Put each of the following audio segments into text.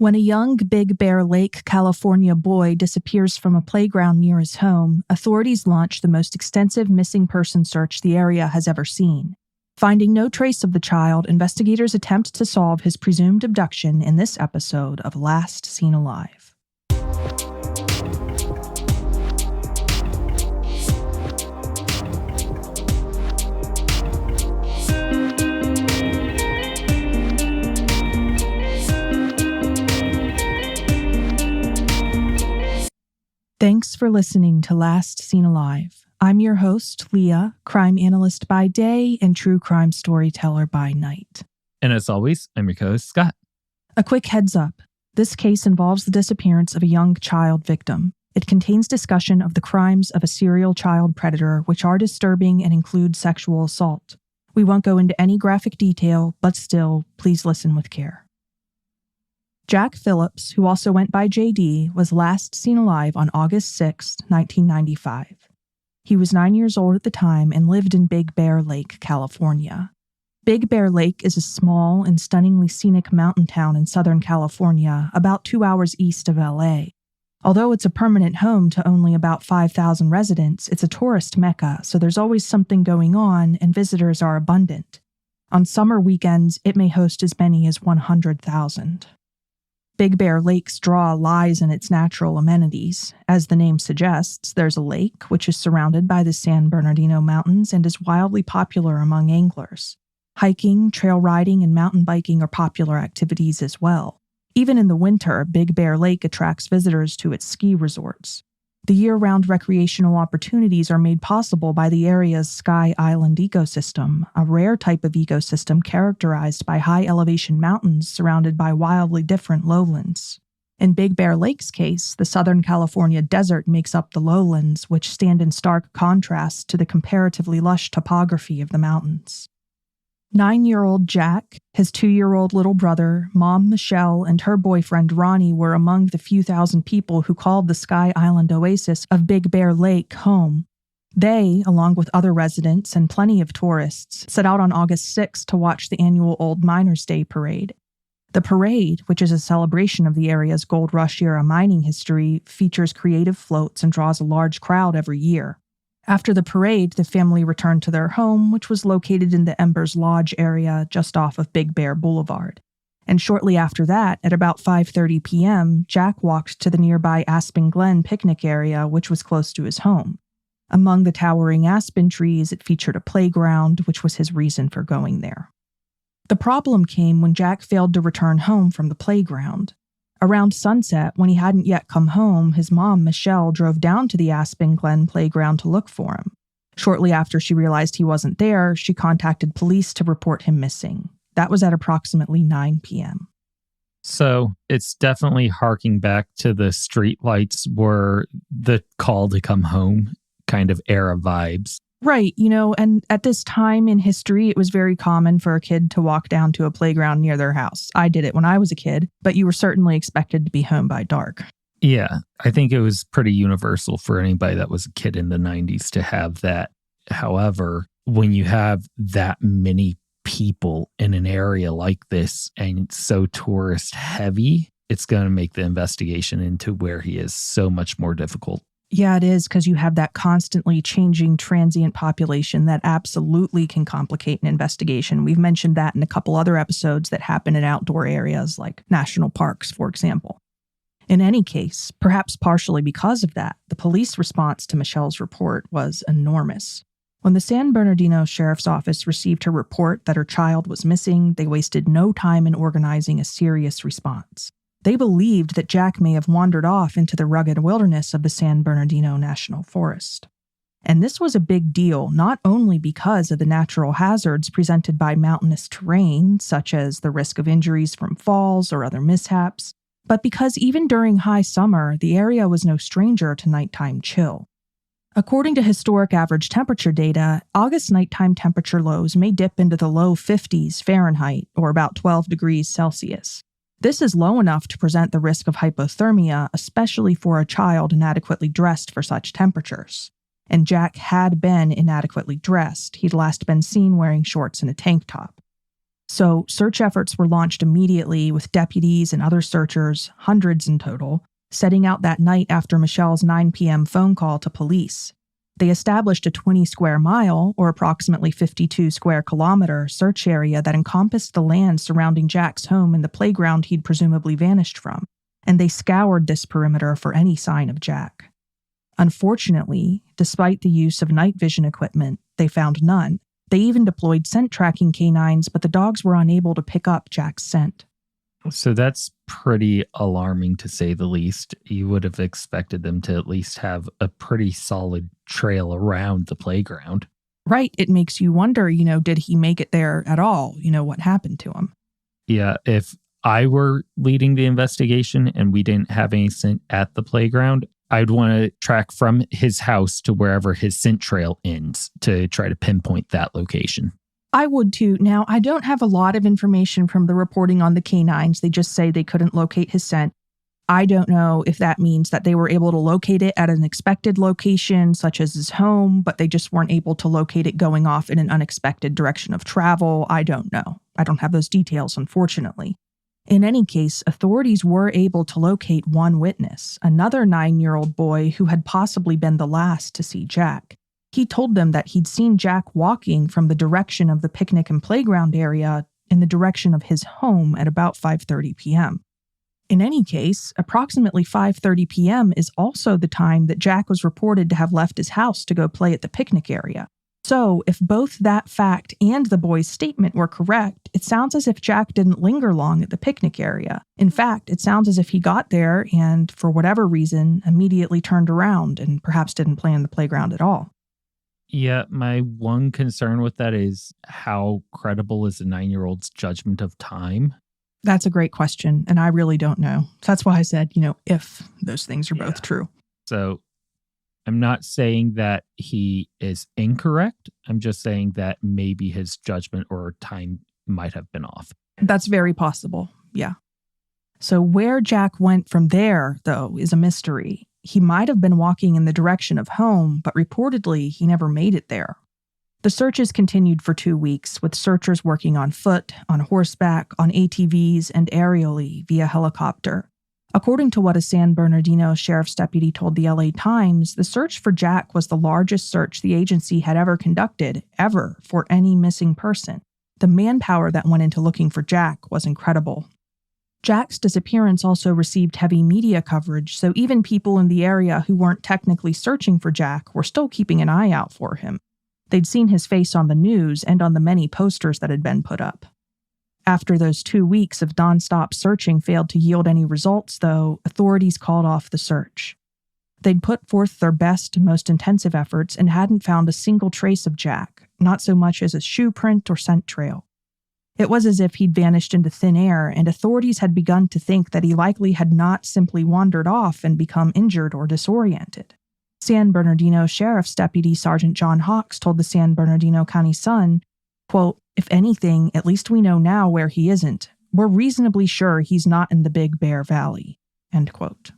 When a young Big Bear Lake, California boy disappears from a playground near his home, authorities launch the most extensive missing person search the area has ever seen. Finding no trace of the child, investigators attempt to solve his presumed abduction in this episode of Last Seen Alive. Thanks for listening to Last Seen Alive. I'm your host, Leah, crime analyst by day and true crime storyteller by night. And as always, I'm your co-host, Scott. A quick heads up. This case involves the disappearance of a young child victim. It contains discussion of the crimes of a serial child predator, which are disturbing and include sexual assault. We won't go into any graphic detail, but still, please listen with care. Jack Phillips, who also went by JD, was last seen alive on August 6, 1995. He was 9 years old at the time and lived in Big Bear Lake, California. Big Bear Lake is a small and stunningly scenic mountain town in Southern California, about 2 hours east of LA. Although it's a permanent home to only about 5,000 residents, it's a tourist mecca, so there's always something going on and visitors are abundant. On summer weekends, it may host as many as 100,000. Big Bear Lake's draw lies in its natural amenities. As the name suggests, there's a lake, which is surrounded by the San Bernardino Mountains and is wildly popular among anglers. Hiking, trail riding, and mountain biking are popular activities as well. Even in the winter, Big Bear Lake attracts visitors to its ski resorts. The year-round recreational opportunities are made possible by the area's Sky Island ecosystem, a rare type of ecosystem characterized by high-elevation mountains surrounded by wildly different lowlands. In Big Bear Lake's case, the Southern California desert makes up the lowlands, which stand in stark contrast to the comparatively lush topography of the mountains. 9-year-old Jack, his 2-year-old little brother, Mom Michelle, and her boyfriend Ronnie were among the few thousand people who called the Sky Island oasis of Big Bear Lake home. They, along with other residents and plenty of tourists, set out on August 6 to watch the annual Old Miners' Day parade. The parade, which is a celebration of the area's Gold Rush-era mining history, features creative floats and draws a large crowd every year. After the parade, the family returned to their home, which was located in the Embers Lodge area just off of Big Bear Boulevard. And shortly after that, at about 5:30 p.m., Jack walked to the nearby Aspen Glen picnic area, which was close to his home. Among the towering aspen trees, it featured a playground, which was his reason for going there. The problem came when Jack failed to return home from the playground. Around sunset, when he hadn't yet come home, his mom, Michelle, drove down to the Aspen Glen playground to look for him. Shortly after she realized he wasn't there, she contacted police to report him missing. That was at approximately 9 p.m. So it's definitely harking back to the streetlights were the call to come home kind of era vibes. Right, and at this time in history, it was very common for a kid to walk down to a playground near their house. I did it when I was a kid, but you were certainly expected to be home by dark. Yeah, I think it was pretty universal for anybody that was a kid in the 90s to have that. However, when you have that many people in an area like this and it's so tourist heavy, it's going to make the investigation into where he is so much more difficult. Yeah, it is, because you have that constantly changing transient population that absolutely can complicate an investigation. We've mentioned that in a couple other episodes that happen in outdoor areas like national parks, for example. In any case, perhaps partially because of that, the police response to Michelle's report was enormous. When the San Bernardino Sheriff's Office received her report that her child was missing, they wasted no time in organizing a serious response. They believed that Jack may have wandered off into the rugged wilderness of the San Bernardino National Forest. And this was a big deal, not only because of the natural hazards presented by mountainous terrain, such as the risk of injuries from falls or other mishaps, but because even during high summer, the area was no stranger to nighttime chill. According to historic average temperature data, August nighttime temperature lows may dip into the low 50s Fahrenheit, or about 12 degrees Celsius. This is low enough to present the risk of hypothermia, especially for a child inadequately dressed for such temperatures. And Jack had been inadequately dressed. He'd last been seen wearing shorts and a tank top. So search efforts were launched immediately with deputies and other searchers, hundreds in total, setting out that night after Michelle's 9 p.m. phone call to police. They established a 20 square mile, or approximately 52 square kilometer, search area that encompassed the land surrounding Jack's home and the playground he'd presumably vanished from, and they scoured this perimeter for any sign of Jack. Unfortunately, despite the use of night vision equipment, they found none. They even deployed scent tracking canines, but the dogs were unable to pick up Jack's scent. So that's pretty alarming, to say the least. You would have expected them to at least have a pretty solid trail around the playground. Right. It makes you wonder, did he make it there at all? What happened to him? Yeah, if I were leading the investigation and we didn't have any scent at the playground, I'd want to track from his house to wherever his scent trail ends to try to pinpoint that location. I would too. Now, I don't have a lot of information from the reporting on the canines. They just say they couldn't locate his scent. I don't know if that means that they were able to locate it at an expected location, such as his home, but they just weren't able to locate it going off in an unexpected direction of travel. I don't know. I don't have those details, unfortunately. In any case, authorities were able to locate one witness, another 9-year-old boy who had possibly been the last to see Jack. He told them that he'd seen Jack walking from the direction of the picnic and playground area in the direction of his home at about 5:30 p.m. In any case, approximately 5:30 p.m. is also the time that Jack was reported to have left his house to go play at the picnic area. So, if both that fact and the boy's statement were correct, it sounds as if Jack didn't linger long at the picnic area. In fact, it sounds as if he got there and, for whatever reason, immediately turned around and perhaps didn't play on the playground at all. Yeah, my one concern with that is how credible is a 9-year-old's judgment of time? That's a great question, and I really don't know. So that's why I said, if those things are both true. So I'm not saying that he is incorrect. I'm just saying that maybe his judgment or time might have been off. That's very possible, yeah. So where Jack went from there, though, is a mystery. He might have been walking in the direction of home, but reportedly he never made it there. The searches continued for 2 weeks, with searchers working on foot, on horseback, on ATVs, and aerially via helicopter. According to what a San Bernardino sheriff's deputy told the LA Times, the search for Jack was the largest search the agency had ever conducted, ever, for any missing person. The manpower that went into looking for Jack was incredible. Jack's disappearance also received heavy media coverage, so even people in the area who weren't technically searching for Jack were still keeping an eye out for him. They'd seen his face on the news and on the many posters that had been put up. After those 2 weeks of nonstop searching failed to yield any results, though, authorities called off the search. They'd put forth their best, most intensive efforts and hadn't found a single trace of Jack, not so much as a shoe print or scent trail. It was as if he'd vanished into thin air, and authorities had begun to think that he likely had not simply wandered off and become injured or disoriented. San Bernardino Sheriff's Deputy Sergeant John Hawks told the San Bernardino County Sun, quote, "If anything, at least we know now where he isn't. We're reasonably sure he's not in the Big Bear Valley," end quote.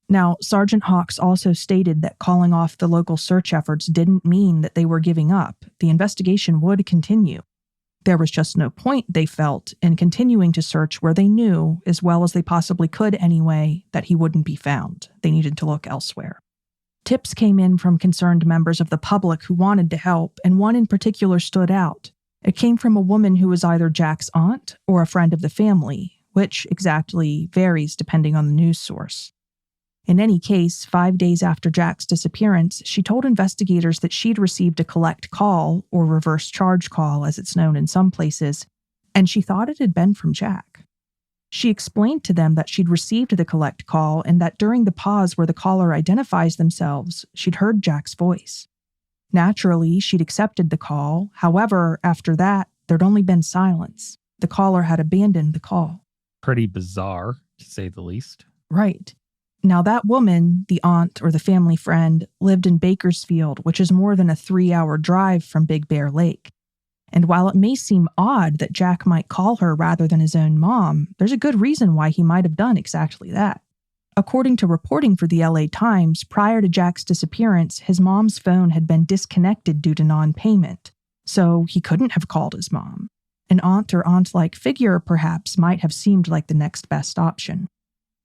Now, Sergeant Hawks also stated that calling off the local search efforts didn't mean that they were giving up. The investigation would continue. There was just no point, they felt, in continuing to search where they knew, as well as they possibly could anyway, that he wouldn't be found. They needed to look elsewhere. Tips came in from concerned members of the public who wanted to help, and one in particular stood out. It came from a woman who was either Jack's aunt or a friend of the family, which exactly varies depending on the news source. In any case, 5 days after Jack's disappearance, she told investigators that she'd received a collect call, or reverse charge call as it's known in some places, and she thought it had been from Jack. She explained to them that she'd received the collect call and that during the pause where the caller identifies themselves, she'd heard Jack's voice. Naturally, she'd accepted the call. However, after that, there'd only been silence. The caller had abandoned the call. Pretty bizarre, to say the least. Right. Now, that woman, the aunt or the family friend, lived in Bakersfield, which is more than a 3-hour drive from Big Bear Lake. And while it may seem odd that Jack might call her rather than his own mom, there's a good reason why he might have done exactly that. According to reporting for the LA Times, prior to Jack's disappearance, his mom's phone had been disconnected due to non-payment, so he couldn't have called his mom. An aunt or aunt-like figure, perhaps, might have seemed like the next best option.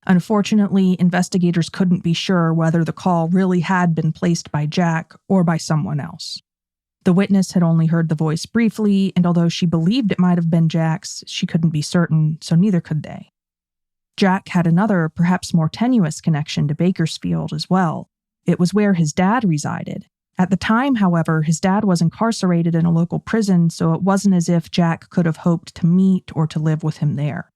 Unfortunately, investigators couldn't be sure whether the call really had been placed by Jack or by someone else. The witness had only heard the voice briefly, and although she believed it might have been Jack's, she couldn't be certain, so neither could they. Jack had another, perhaps more tenuous connection to Bakersfield as well. It was where his dad resided. At the time, however, his dad was incarcerated in a local prison, so it wasn't as if Jack could have hoped to meet or to live with him there.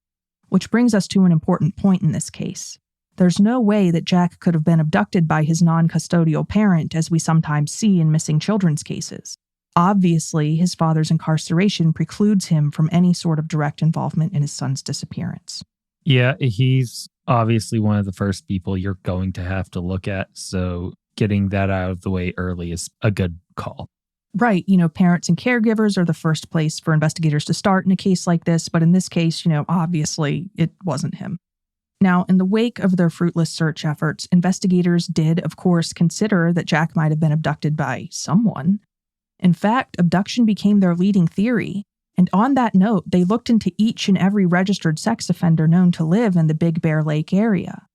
Which brings us to an important point in this case. There's no way that Jack could have been abducted by his non-custodial parent, as we sometimes see in missing children's cases. Obviously, his father's incarceration precludes him from any sort of direct involvement in his son's disappearance. Yeah, he's obviously one of the first people you're going to have to look at, so getting that out of the way early is a good call. Right, parents and caregivers are the first place for investigators to start in a case like this, but in this case, obviously it wasn't him. Now, in the wake of their fruitless search efforts, investigators did, of course, consider that Jack might have been abducted by someone. In fact, abduction became their leading theory, and on that note, they looked into each and every registered sex offender known to live in the Big Bear Lake area.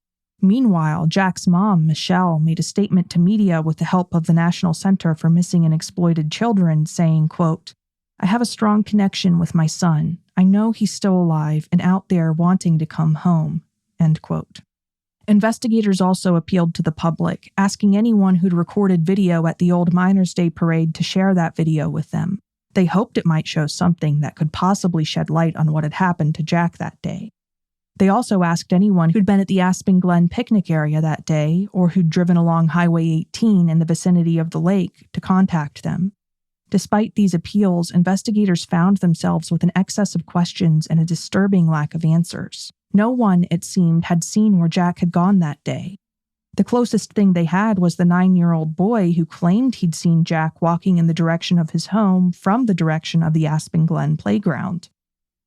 Meanwhile, Jack's mom, Michelle, made a statement to media with the help of the National Center for Missing and Exploited Children, saying, quote, "I have a strong connection with my son. I know he's still alive and out there wanting to come home," end quote. Investigators also appealed to the public, asking anyone who'd recorded video at the old Miners' Day parade to share that video with them. They hoped it might show something that could possibly shed light on what had happened to Jack that day. They also asked anyone who'd been at the Aspen Glen picnic area that day or who'd driven along Highway 18 in the vicinity of the lake to contact them. Despite these appeals, investigators found themselves with an excess of questions and a disturbing lack of answers. No one, it seemed, had seen where Jack had gone that day. The closest thing they had was the 9-year-old boy who claimed he'd seen Jack walking in the direction of his home from the direction of the Aspen Glen playground.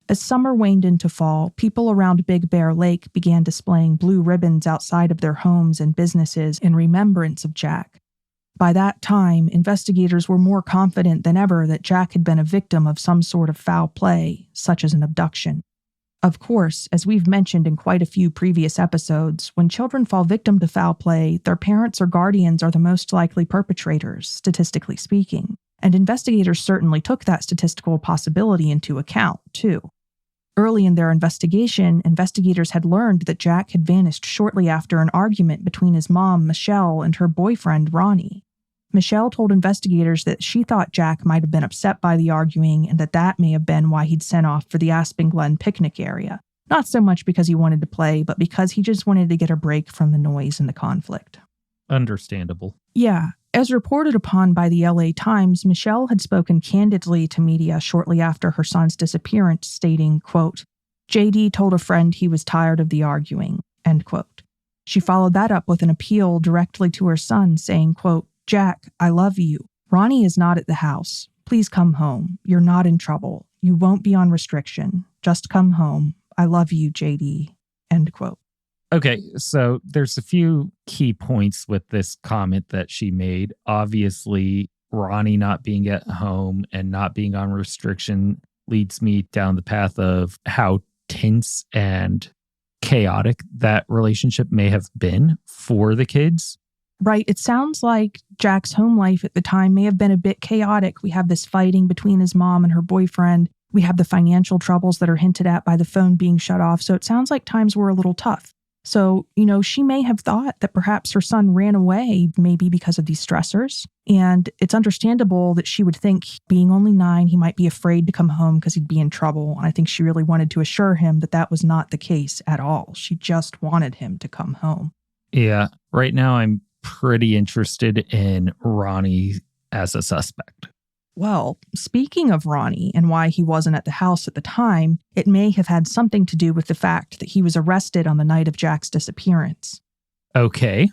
As summer waned into fall, people around Big Bear Lake began displaying blue ribbons outside of their homes and businesses in remembrance of Jack. By that time, investigators were more confident than ever that Jack had been a victim of some sort of foul play, such as an abduction. Of course, as we've mentioned in quite a few previous episodes, when children fall victim to foul play, their parents or guardians are the most likely perpetrators, statistically speaking. And investigators certainly took that statistical possibility into account, too. Early in their investigation, investigators had learned that Jack had vanished shortly after an argument between his mom, Michelle, and her boyfriend, Ronnie. Michelle told investigators that she thought Jack might have been upset by the arguing and that may have been why he'd sent off for the Aspen Glen picnic area. Not so much because he wanted to play, but because he just wanted to get a break from the noise and the conflict. Understandable. Yeah. As reported upon by the LA Times, Michelle had spoken candidly to media shortly after her son's disappearance, stating, quote, "JD told a friend he was tired of the arguing," end quote. She followed that up with an appeal directly to her son, saying, quote, "Jack, I love you. Ronnie is not at the house. Please come home. You're not in trouble. You won't be on restriction. Just come home. I love you, JD," end quote. Okay, so there's a few key points with this comment that she made. Obviously, Ronnie not being at home and not being on restriction leads me down the path of how tense and chaotic that relationship may have been for the kids. Right. It sounds like Jack's home life at the time may have been a bit chaotic. We have this fighting between his mom and her boyfriend. We have the financial troubles that are hinted at by the phone being shut off. So it sounds like times were a little tough. So, she may have thought that perhaps her son ran away, maybe because of these stressors. And it's understandable that she would think, being only 9, he might be afraid to come home because he'd be in trouble. And I think she really wanted to assure him that that was not the case at all. She just wanted him to come home. Yeah. Right now, I'm pretty interested in Ronnie as a suspect. Well, speaking of Ronnie and why he wasn't at the house at the time, it may have had something to do with the fact that he was arrested on the night of Jack's disappearance. Okay.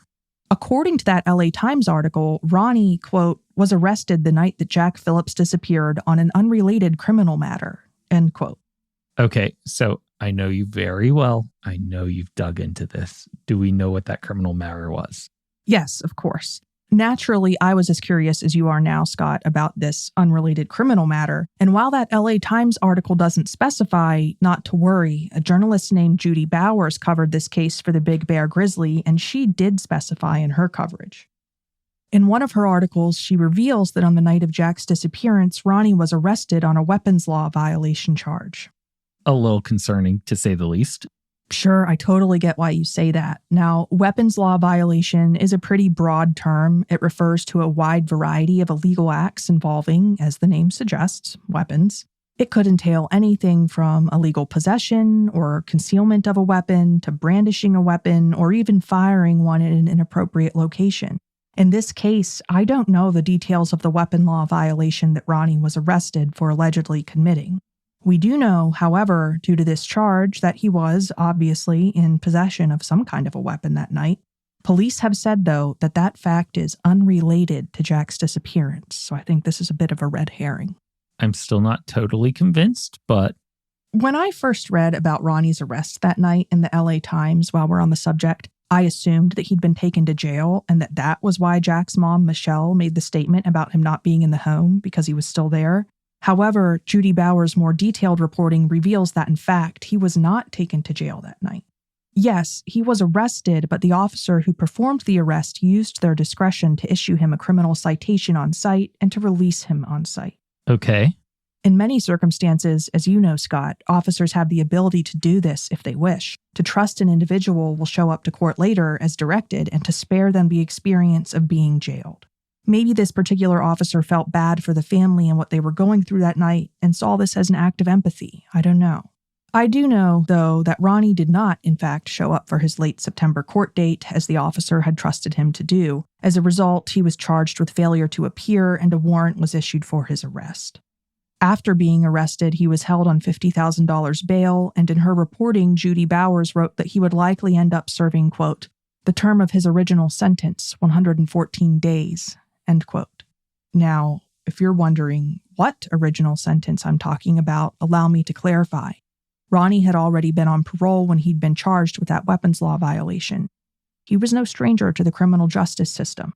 According to that LA Times article, Ronnie, quote, was arrested the night that Jack Phillips disappeared on an unrelated criminal matter, end quote. Okay, so I know you very well. I know you've dug into this. Do we know what that criminal matter was? Yes, of course. Naturally, I was as curious as you are now, Scott, about this unrelated criminal matter. And while that LA Times article doesn't specify, not to worry, a journalist named Judy Bowers covered this case for the Big Bear Grizzly, and she did specify in her coverage. In one of her articles, she reveals that on the night of Jack's disappearance, Ronnie was arrested on a weapons law violation charge. A little concerning, to say the least. Sure, I totally get why you say that. Now, weapons law violation is a pretty broad term. It refers to a wide variety of illegal acts involving, as the name suggests, weapons. It could entail anything from illegal possession or concealment of a weapon to brandishing a weapon or even firing one in an inappropriate location. In this case, I don't know the details of the weapon law violation that Ronnie was arrested for allegedly committing. We do know, however, due to this charge, that he was, obviously, in possession of some kind of a weapon that night. Police have said, though, that that fact is unrelated to Jack's disappearance, so I think this is a bit of a red herring. I'm still not totally convinced, but... When I first read about Ronnie's arrest that night in the LA Times while we're on the subject, I assumed that he'd been taken to jail and that was why Jack's mom, Michelle, made the statement about him not being in the home because he was still there. However, Judy Bowers' more detailed reporting reveals that, in fact, he was not taken to jail that night. Yes, he was arrested, but the officer who performed the arrest used their discretion to issue him a criminal citation on site and to release him on site. Okay. In many circumstances, as you know, Scott, officers have the ability to do this if they wish. To trust an individual will show up to court later as directed and to spare them the experience of being jailed. Maybe this particular officer felt bad for the family and what they were going through that night and saw this as an act of empathy. I don't know. I do know, though, that Ronnie did not, in fact, show up for his late September court date, as the officer had trusted him to do. As a result, he was charged with failure to appear and a warrant was issued for his arrest. After being arrested, he was held on $50,000 bail, and in her reporting, Judy Bowers wrote that he would likely end up serving, quote, the term of his original sentence, 114 days, end quote. Now, if you're wondering what original sentence I'm talking about, allow me to clarify. Ronnie had already been on parole when he'd been charged with that weapons law violation. He was no stranger to the criminal justice system.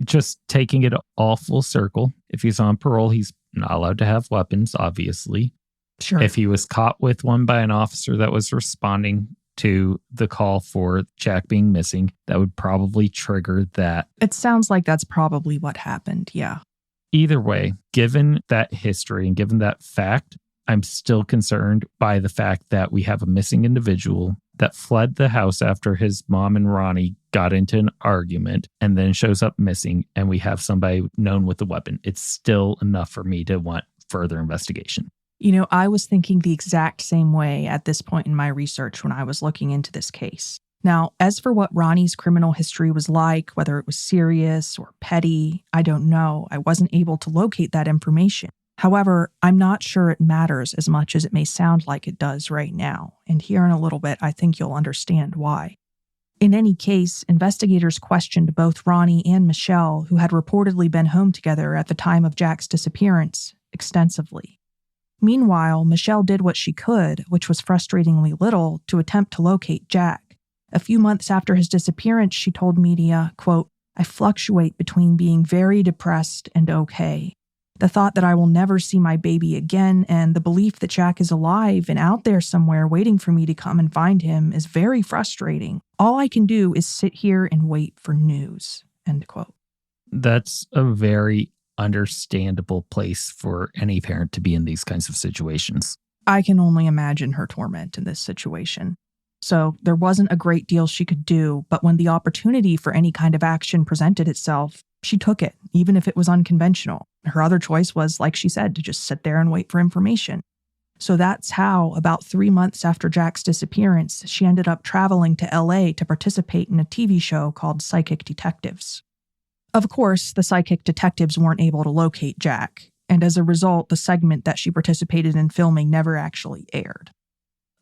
Just taking it all full circle, if he's on parole, he's not allowed to have weapons, obviously. Sure. If he was caught with one by an officer that was responding to the call for Jack being missing, that would probably trigger that. It sounds like that's probably what happened, yeah. Either way, given that history and given that fact, I'm still concerned by the fact that we have a missing individual that fled the house after his mom and Ronnie got into an argument and then shows up missing, and we have somebody known with a weapon. It's still enough for me to want further investigation. You know, I was thinking the exact same way at this point in my research when I was looking into this case. Now, as for what Ronnie's criminal history was like, whether it was serious or petty, I don't know. I wasn't able to locate that information. However, I'm not sure it matters as much as it may sound like it does right now, and here in a little bit, I think you'll understand why. In any case, investigators questioned both Ronnie and Michelle, who had reportedly been home together at the time of Jack's disappearance, extensively. Meanwhile, Michelle did what she could, which was frustratingly little, to attempt to locate Jack. A few months after his disappearance, she told media, quote, I fluctuate between being very depressed and okay. The thought that I will never see my baby again and the belief that Jack is alive and out there somewhere waiting for me to come and find him is very frustrating. All I can do is sit here and wait for news, end quote. That's a very understandable place for any parent to be in these kinds of situations. I can only imagine her torment in this situation. So there wasn't a great deal she could do, but when the opportunity for any kind of action presented itself, she took it, even if it was unconventional. Her other choice was, like she said, to just sit there and wait for information. So that's how, about 3 months after Jack's disappearance, she ended up traveling to LA to participate in a TV show called Psychic Detectives. Of course, the psychic detectives weren't able to locate Jack, and as a result, the segment that she participated in filming never actually aired.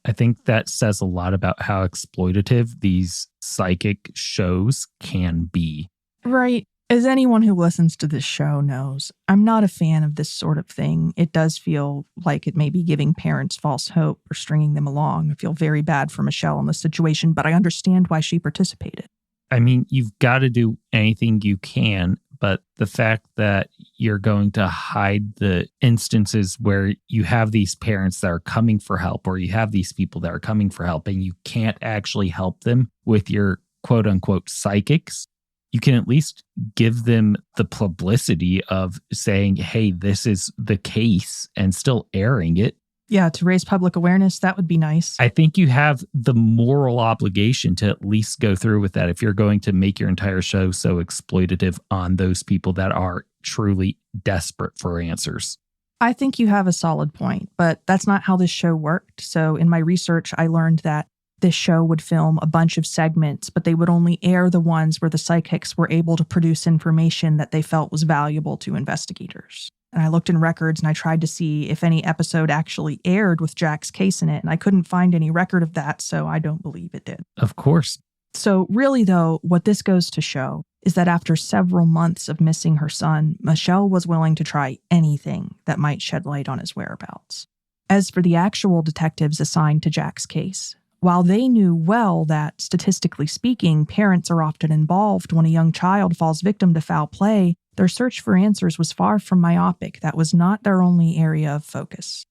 I think that says a lot about how exploitative these psychic shows can be. Right. As anyone who listens to this show knows, I'm not a fan of this sort of thing. It does feel like it may be giving parents false hope or stringing them along. I feel very bad for Michelle in this situation, but I understand why she participated. I mean, you've got to do anything you can, but the fact that you're going to hide the instances where you have these parents that are coming for help, or you have these people that are coming for help, and you can't actually help them with your quote unquote psychics, you can at least give them the publicity of saying, hey, this is the case, and still airing it. Yeah, to raise public awareness, that would be nice. I think you have the moral obligation to at least go through with that if you're going to make your entire show so exploitative on those people that are truly desperate for answers. I think you have a solid point, but that's not how this show worked. So in my research, I learned that this show would film a bunch of segments, but they would only air the ones where the psychics were able to produce information that they felt was valuable to investigators. And I looked in records and I tried to see if any episode actually aired with Jack's case in it, and I couldn't find any record of that, so I don't believe it did. Of course. So really, though, what this goes to show is that after several months of missing her son, Michelle was willing to try anything that might shed light on his whereabouts. As for the actual detectives assigned to Jack's case, while they knew well that, statistically speaking, parents are often involved when a young child falls victim to foul play, their search for answers was far from myopic. That was not their only area of focus.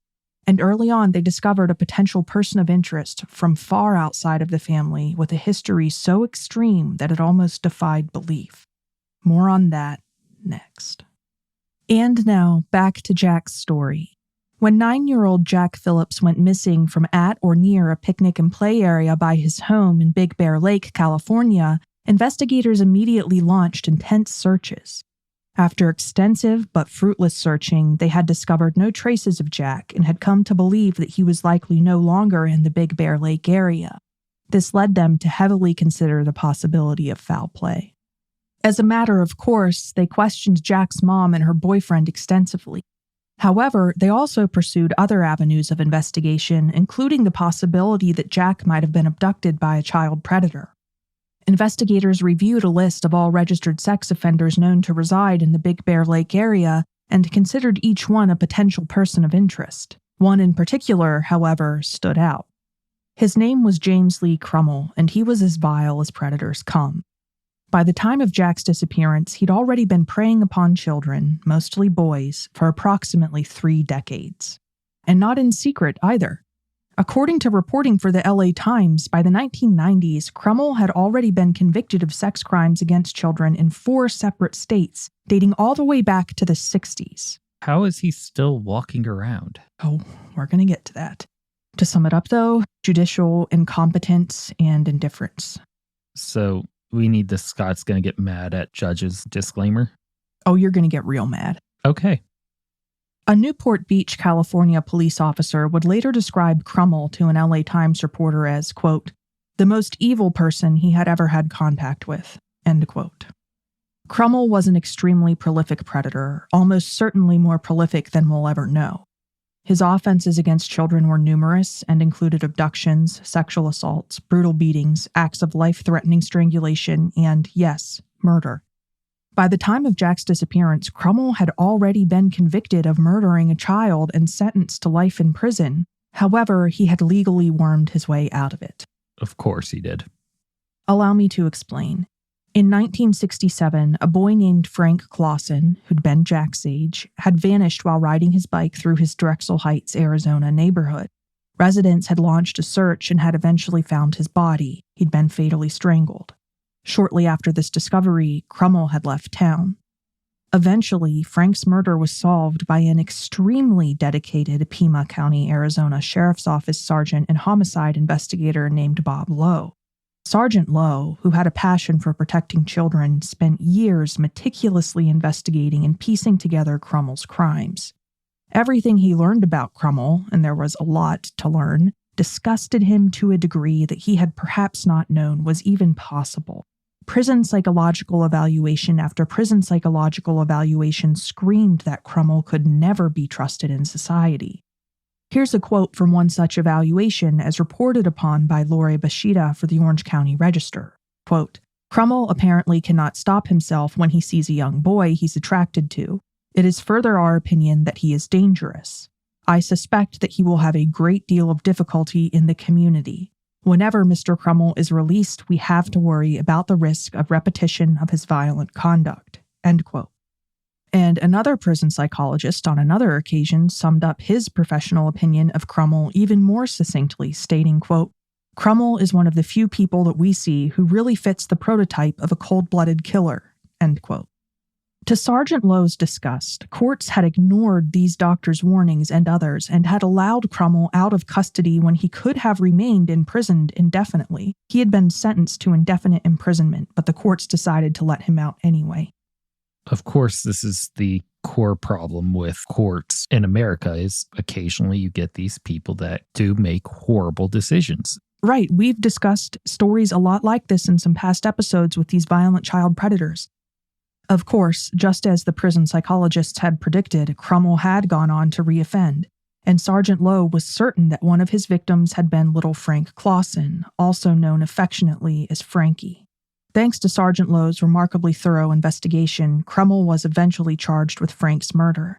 And early on, they discovered a potential person of interest from far outside of the family with a history so extreme that it almost defied belief. More on that next. And now, back to Jack's story. When 9-year-old Jack Phillips went missing from at or near a picnic and play area by his home in Big Bear Lake, California, investigators immediately launched intense searches. After extensive but fruitless searching, they had discovered no traces of Jack and had come to believe that he was likely no longer in the Big Bear Lake area. This led them to heavily consider the possibility of foul play. As a matter of course, they questioned Jack's mom and her boyfriend extensively. However, they also pursued other avenues of investigation, including the possibility that Jack might have been abducted by a child predator. Investigators reviewed a list of all registered sex offenders known to reside in the Big Bear Lake area and considered each one a potential person of interest. One in particular, however, stood out. His name was James Lee Crummell, and he was as vile as predators come. By the time of Jack's disappearance, he'd already been preying upon children, mostly boys, for approximately 3 decades. And not in secret either. According to reporting for the LA Times, by the 1990s, Crummell had already been convicted of sex crimes against children in 4 separate states, dating all the way back to the 60s. How is he still walking around? Oh, we're going to get to that. To sum it up, though, judicial incompetence and indifference. So we need the Scott's going to get mad at judge's disclaimer? Oh, you're going to get real mad. Okay. A Newport Beach, California police officer would later describe Crummell to an LA Times reporter as, quote, the most evil person he had ever had contact with, end quote. Crummell was an extremely prolific predator, almost certainly more prolific than we'll ever know. His offenses against children were numerous and included abductions, sexual assaults, brutal beatings, acts of life-threatening strangulation, and, yes, murder. By the time of Jack's disappearance, Crummell had already been convicted of murdering a child and sentenced to life in prison. However, he had legally wormed his way out of it. Of course he did. Allow me to explain. In 1967, a boy named Frank Clausen, who'd been Jack's age, had vanished while riding his bike through his Drexel Heights, Arizona neighborhood. Residents had launched a search and had eventually found his body. He'd been fatally strangled. Shortly after this discovery, Crummell had left town. Eventually, Frank's murder was solved by an extremely dedicated Pima County, Arizona Sheriff's Office sergeant and homicide investigator named Bob Lowe. Sergeant Lowe, who had a passion for protecting children, spent years meticulously investigating and piecing together Crummell's crimes. Everything he learned about Crummell, and there was a lot to learn, disgusted him to a degree that he had perhaps not known was even possible. Prison psychological evaluation after prison psychological evaluation screamed that Crummell could never be trusted in society. Here's a quote from one such evaluation as reported upon by Lori Bashida for the Orange County Register. Quote, Crummell apparently cannot stop himself when he sees a young boy he's attracted to. It is further our opinion that he is dangerous. I suspect that he will have a great deal of difficulty in the community. Whenever Mr. Crummell is released, we have to worry about the risk of repetition of his violent conduct, end quote. And another prison psychologist on another occasion summed up his professional opinion of Crummell even more succinctly, stating, quote, Crummell is one of the few people that we see who really fits the prototype of a cold-blooded killer, end quote. To Sergeant Lowe's disgust, courts had ignored these doctors' warnings and others and had allowed Crummell out of custody when he could have remained imprisoned indefinitely. He had been sentenced to indefinite imprisonment, but the courts decided to let him out anyway. Of course, this is the core problem with courts in America is occasionally you get these people that do make horrible decisions. Right. We've discussed stories a lot like this in some past episodes with these violent child predators. Of course, just as the prison psychologists had predicted, Crummell had gone on to reoffend, and Sergeant Lowe was certain that one of his victims had been little Frank Clausen, also known affectionately as Frankie. Thanks to Sergeant Lowe's remarkably thorough investigation, Crummell was eventually charged with Frank's murder.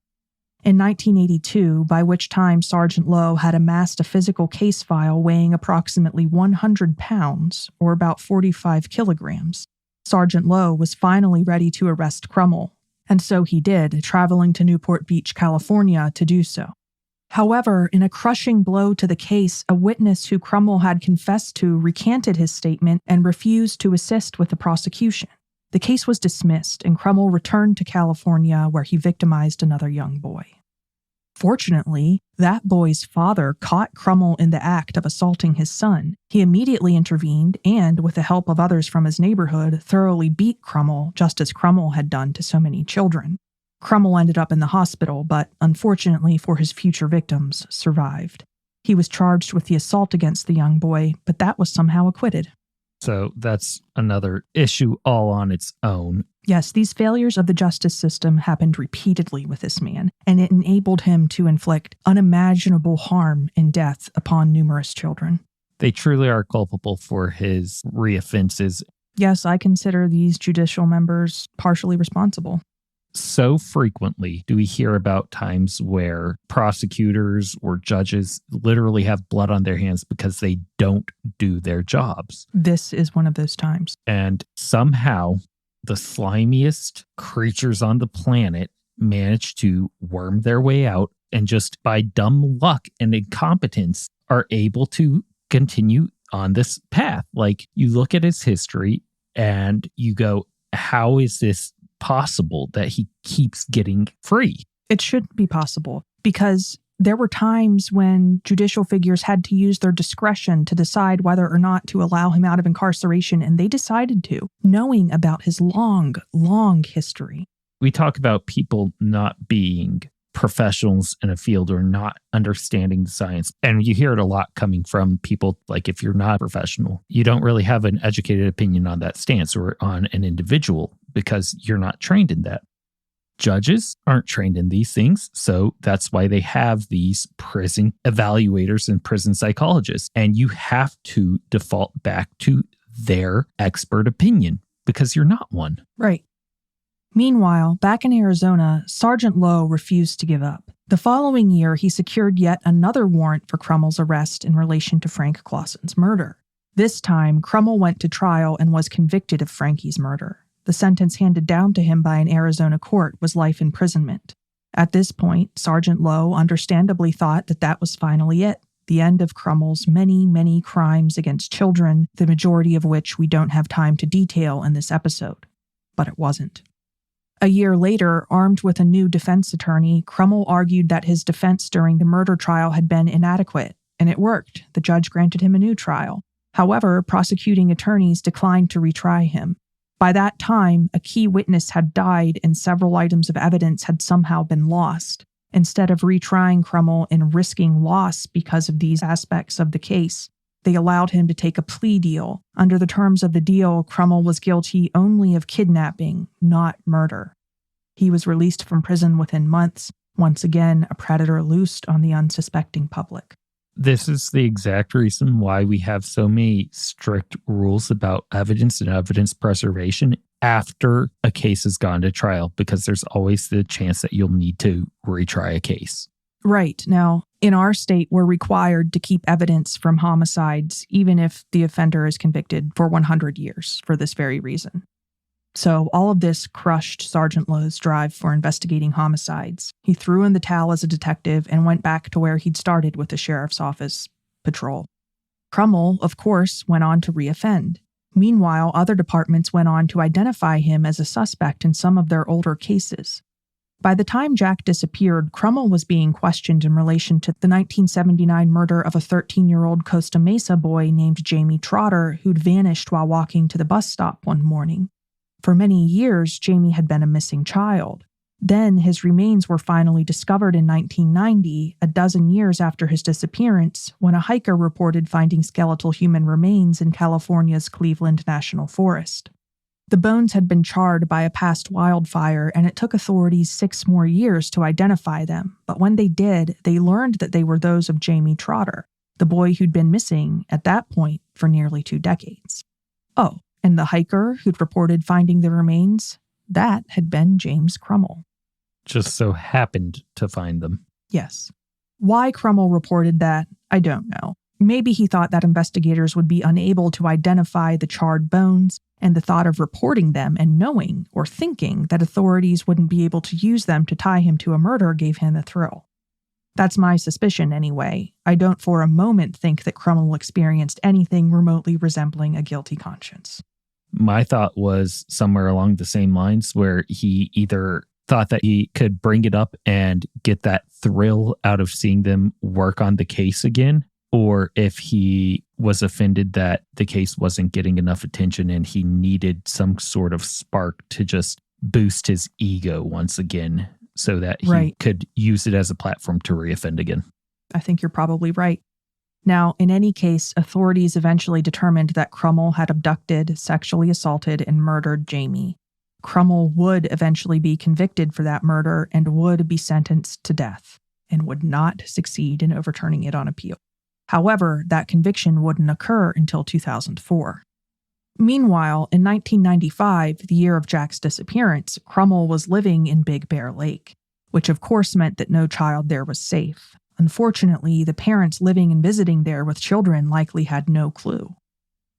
In 1982, by which time Sergeant Lowe had amassed a physical case file weighing approximately 100 pounds, or about 45 kilograms, Sergeant Lowe was finally ready to arrest Crummell, and so he did, traveling to Newport Beach, California to do so. However, in a crushing blow to the case, a witness who Crummell had confessed to recanted his statement and refused to assist with the prosecution. The case was dismissed, and Crummell returned to California, where he victimized another young boy. Fortunately, that boy's father caught Crummell in the act of assaulting his son. He immediately intervened and, with the help of others from his neighborhood, thoroughly beat Crummell, just as Crummell had done to so many children. Crummell ended up in the hospital, but unfortunately for his future victims, survived. He was charged with the assault against the young boy, but that was somehow acquitted. So that's another issue all on its own. Yes, these failures of the justice system happened repeatedly with this man, and it enabled him to inflict unimaginable harm and death upon numerous children. They truly are culpable for his reoffenses. Yes, I consider these judicial members partially responsible. So frequently do we hear about times where prosecutors or judges literally have blood on their hands because they don't do their jobs. This is one of those times. And somehow the slimiest creatures on the planet manage to worm their way out and just by dumb luck and incompetence are able to continue on this path. Like you look at his history and you go, how is this possible that he keeps getting free? It shouldn't be possible because there were times when judicial figures had to use their discretion to decide whether or not to allow him out of incarceration, and they decided to, knowing about his long, long history. We talk about people not being professionals in a field or not understanding the science. And you hear it a lot coming from people like if you're not a professional, you don't really have an educated opinion on that stance or on an individual because you're not trained in that. Judges aren't trained in these things, so that's why they have these prison evaluators and prison psychologists. And you have to default back to their expert opinion because you're not one. Right. Meanwhile, back in Arizona, Sergeant Lowe refused to give up. The following year, he secured yet another warrant for Crummell's arrest in relation to Frank Clausen's murder. This time, Crummell went to trial and was convicted of Frankie's murder. The sentence handed down to him by an Arizona court was life imprisonment. At this point, Sergeant Lowe understandably thought that that was finally it, the end of Crummell's many, many crimes against children, the majority of which we don't have time to detail in this episode. But it wasn't. A year later, armed with a new defense attorney, Crummell argued that his defense during the murder trial had been inadequate, and it worked. The judge granted him a new trial. However, prosecuting attorneys declined to retry him. By that time, a key witness had died and several items of evidence had somehow been lost. Instead of retrying Crummell and risking loss because of these aspects of the case, they allowed him to take a plea deal. Under the terms of the deal, Crummell was guilty only of kidnapping, not murder. He was released from prison within months, once again a predator loosed on the unsuspecting public. This is the exact reason why we have so many strict rules about evidence and evidence preservation after a case has gone to trial, because there's always the chance that you'll need to retry a case. Right. Now, In our state, we're required to keep evidence from homicides, even if the offender is convicted for 100 years for this very reason. So all of this crushed Sergeant Lowe's drive for investigating homicides. He threw in the towel as a detective and went back to where he'd started with the sheriff's office patrol. Crummell, of course, went on to reoffend. Meanwhile, other departments went on to identify him as a suspect in some of their older cases. By the time Jack disappeared, Crummell was being questioned in relation to the 1979 murder of a 13-year-old Costa Mesa boy named Jamie Trotter, who'd vanished while walking to the bus stop one morning. For many years, Jamie had been a missing child. Then his remains were finally discovered in 1990, a dozen years after his disappearance, when a hiker reported finding skeletal human remains in California's Cleveland National Forest. The bones had been charred by a past wildfire, and it took authorities 6 more years to identify them. But when they did, they learned that they were those of Jamie Trotter, the boy who'd been missing at that point for nearly 2 decades. Oh, and the hiker who'd reported finding the remains, that had been James Crummell. Just so happened to find them. Yes. Why Crummell reported that, I don't know. Maybe he thought that investigators would be unable to identify the charred bones, and the thought of reporting them and knowing or thinking that authorities wouldn't be able to use them to tie him to a murder gave him a thrill. That's my suspicion anyway. I don't for a moment think that Crummell experienced anything remotely resembling a guilty conscience. My thought was somewhere along the same lines, where he either thought that he could bring it up and get that thrill out of seeing them work on the case again, or if he was offended that the case wasn't getting enough attention and he needed some sort of spark to just boost his ego once again so that he could use it as a platform to reoffend again. I think you're probably right. Now, in any case, authorities eventually determined that Crummell had abducted, sexually assaulted, and murdered Jamie. Crummell would eventually be convicted for that murder and would be sentenced to death, and would not succeed in overturning it on appeal. However, that conviction wouldn't occur until 2004. Meanwhile, in 1995, the year of Jack's disappearance, Crummell was living in Big Bear Lake, which of course meant that no child there was safe. Unfortunately, the parents living and visiting there with children likely had no clue.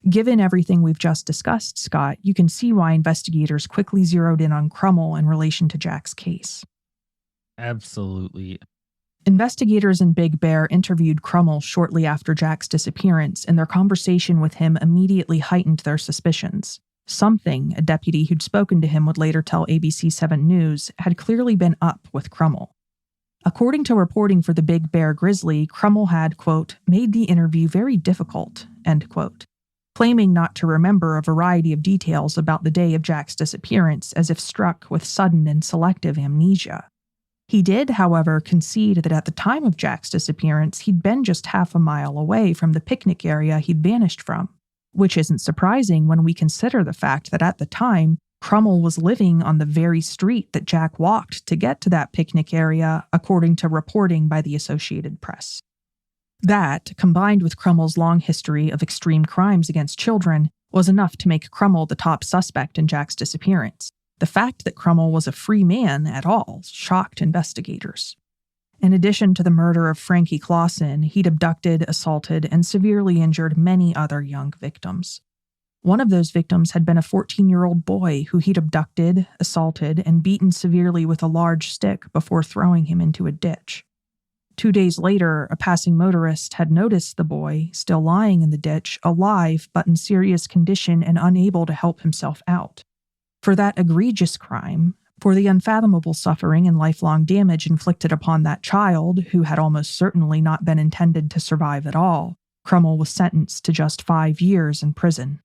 Given everything we've just discussed, Scott, you can see why investigators quickly zeroed in on Crummell in relation to Jack's case. Absolutely. Investigators in Big Bear interviewed Crummell shortly after Jack's disappearance, and their conversation with him immediately heightened their suspicions. Something, a deputy who'd spoken to him would later tell ABC 7 News, had clearly been up with Crummell. According to reporting for the Big Bear Grizzly, Crummell had, quote, made the interview very difficult, end quote, claiming not to remember a variety of details about the day of Jack's disappearance as if struck with sudden and selective amnesia. He did, however, concede that at the time of Jack's disappearance, he'd been just half a mile away from the picnic area he'd vanished from, which isn't surprising when we consider the fact that at the time, Crummell was living on the very street that Jack walked to get to that picnic area, according to reporting by the Associated Press. That, combined with Crummell's long history of extreme crimes against children, was enough to make Crummell the top suspect in Jack's disappearance. The fact that Crummell was a free man at all shocked investigators. In addition to the murder of Frankie Clausen, he'd abducted, assaulted, and severely injured many other young victims. One of those victims had been a 14-year-old boy who he'd abducted, assaulted, and beaten severely with a large stick before throwing him into a ditch. 2 days later, a passing motorist had noticed the boy, still lying in the ditch, alive but in serious condition and unable to help himself out. For that egregious crime, for the unfathomable suffering and lifelong damage inflicted upon that child, who had almost certainly not been intended to survive at all, Crummell was sentenced to just 5 years in prison.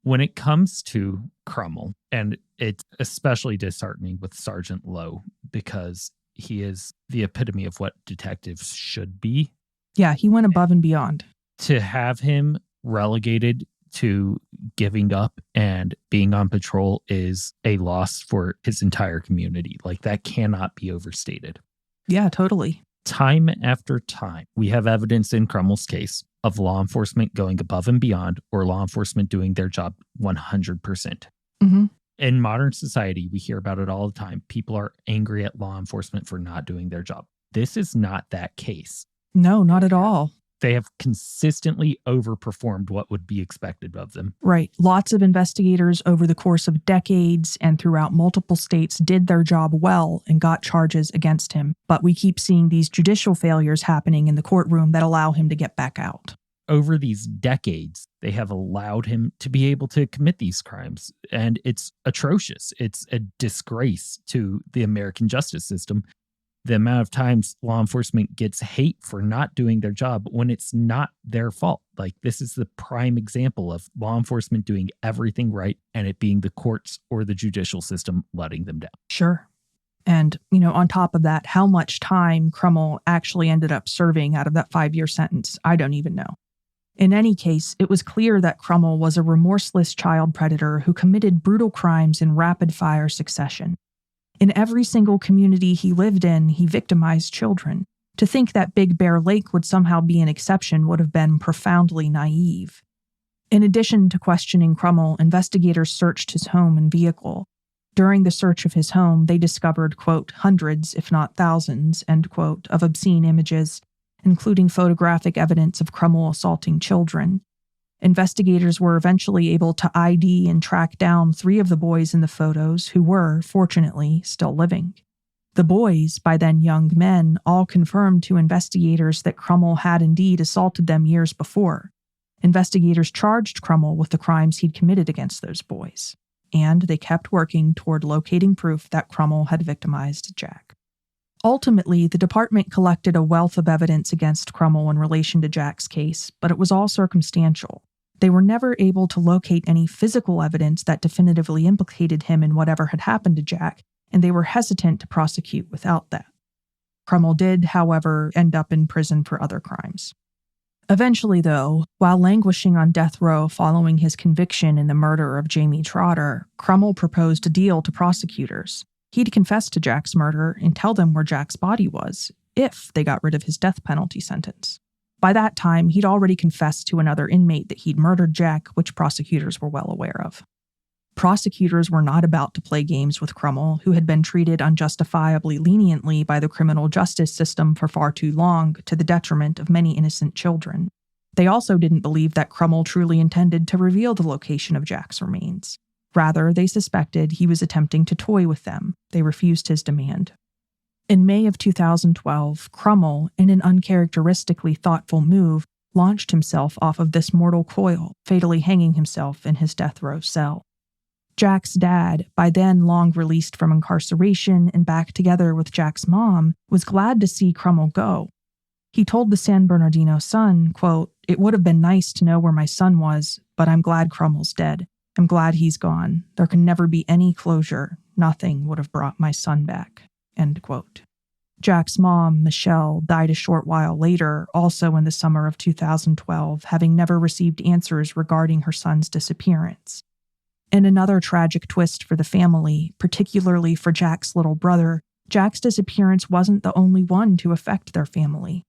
When it comes to Crummell, and it's especially disheartening with Sergeant Lowe, because he is the epitome of what detectives should be. Yeah, he went above and beyond. To have him relegated to giving up and being on patrol is a loss for his entire community. Like, that cannot be overstated. Yeah, totally. Time after time, we have evidence in Crummell's case of law enforcement going above and beyond, or law enforcement doing their job 100%. Mm-hmm. In modern society, we hear about it all the time. People are angry at law enforcement for not doing their job. This is not that case. No, not at all. They have consistently overperformed what would be expected of them. Right. Lots of investigators over the course of decades and throughout multiple states did their job well and got charges against him. But we keep seeing these judicial failures happening in the courtroom that allow him to get back out. Over these decades, they have allowed him to be able to commit these crimes. And it's atrocious. It's a disgrace to the American justice system. The amount of times law enforcement gets hate for not doing their job when it's not their fault. Like, this is the prime example of law enforcement doing everything right and it being the courts or the judicial system letting them down. Sure. And, on top of that, how much time Crummell actually ended up serving out of that 5-year sentence, I don't even know. In any case, it was clear that Crummell was a remorseless child predator who committed brutal crimes in rapid-fire succession. In every single community he lived in, he victimized children. To think that Big Bear Lake would somehow be an exception would have been profoundly naive. In addition to questioning Crummell, investigators searched his home and vehicle. During the search of his home, they discovered, quote, hundreds, if not thousands, end quote, of obscene images, including photographic evidence of Crummell assaulting children. Investigators were eventually able to ID and track down 3 of the boys in the photos who were, fortunately, still living. The boys, by then young men, all confirmed to investigators that Crummell had indeed assaulted them years before. Investigators charged Crummell with the crimes he'd committed against those boys, and they kept working toward locating proof that Crummell had victimized Jack. Ultimately, the department collected a wealth of evidence against Crummell in relation to Jack's case, but it was all circumstantial. They were never able to locate any physical evidence that definitively implicated him in whatever had happened to Jack, and they were hesitant to prosecute without that. Crummell did, however, end up in prison for other crimes. Eventually, though, while languishing on death row following his conviction in the murder of Jamie Trotter, Crummell proposed a deal to prosecutors. He'd confess to Jack's murder and tell them where Jack's body was, if they got rid of his death penalty sentence. By that time, he'd already confessed to another inmate that he'd murdered Jack, which prosecutors were well aware of. Prosecutors were not about to play games with Crummell, who had been treated unjustifiably leniently by the criminal justice system for far too long, to the detriment of many innocent children. They also didn't believe that Crummell truly intended to reveal the location of Jack's remains. Rather, they suspected he was attempting to toy with them. They refused his demand. In May of 2012, Crummell, in an uncharacteristically thoughtful move, launched himself off of this mortal coil, fatally hanging himself in his death row cell. Jack's dad, by then long released from incarceration and back together with Jack's mom, was glad to see Crummell go. He told the San Bernardino Sun, quote, "It would have been nice to know where my son was, but I'm glad Crummell's dead. I'm glad he's gone. There can never be any closure. Nothing would have brought my son back." End quote. Jack's mom, Michelle, died a short while later, also in the summer of 2012, having never received answers regarding her son's disappearance. In another tragic twist for the family, particularly for Jack's little brother, Jack's disappearance wasn't the only one to affect their family.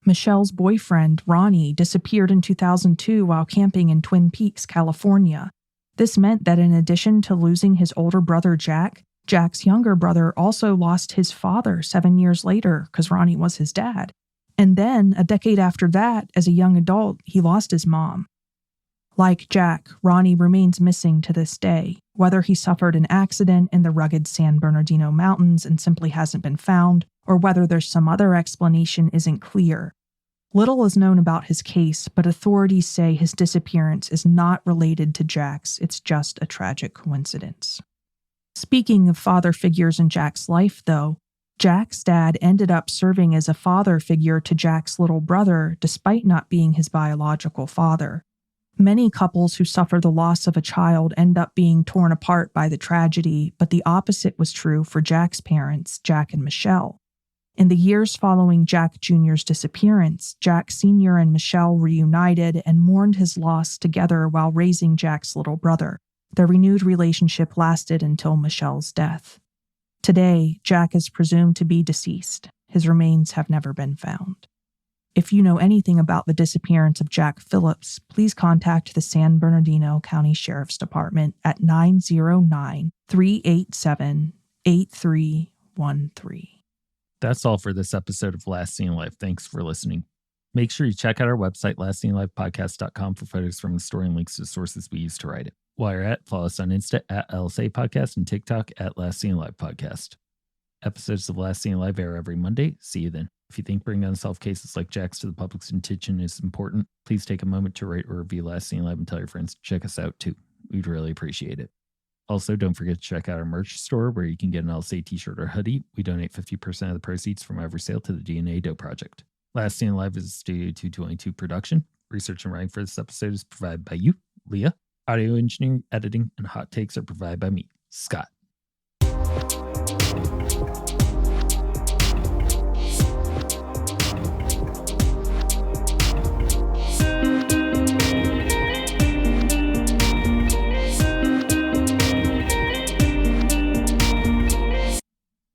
Michelle's boyfriend, Ronnie, disappeared in 2002 while camping in Twin Peaks, California. This meant that in addition to losing his older brother, Jack, Jack's younger brother also lost his father 7 years later because Ronnie was his dad. And then, a decade after that, as a young adult, he lost his mom. Like Jack, Ronnie remains missing to this day. Whether he suffered an accident in the rugged San Bernardino mountains and simply hasn't been found, or whether there's some other explanation isn't clear. Little is known about his case, but authorities say his disappearance is not related to Jack's. It's just a tragic coincidence. Speaking of father figures in Jack's life, though, Jack's dad ended up serving as a father figure to Jack's little brother, despite not being his biological father. Many couples who suffer the loss of a child end up being torn apart by the tragedy, but the opposite was true for Jack's parents, Jack and Michelle. In the years following Jack Jr.'s disappearance, Jack Sr. and Michelle reunited and mourned his loss together while raising Jack's little brother. Their renewed relationship lasted until Michelle's death. Today, Jack is presumed to be deceased. His remains have never been found. If you know anything about the disappearance of Jack Phillips, please contact the San Bernardino County Sheriff's Department at 909-387-8313. That's all for this episode of Last Seen Alive. Thanks for listening. Make sure you check out our website, lastseenalivepodcast.com, for photos from the story and links to the sources we used to write it. While you're at, follow us on Insta at LSA Podcast and TikTok at Last Seen Alive Podcast. Episodes of Last Seen Alive air every Monday. See you then. If you think bringing unsolved cases like Jack's to the public's attention is important, please take a moment to rate or review Last Seen Alive and tell your friends to check us out too. We'd really appreciate it. Also, don't forget to check out our merch store where you can get an LSA t-shirt or hoodie. We donate 50% of the proceeds from every sale to the DNA Doe Project. Last Seen Alive is a Studio 222 production. Research and writing for this episode is provided by you, Leah. Audio engineering, editing, and hot takes are provided by me, Scott.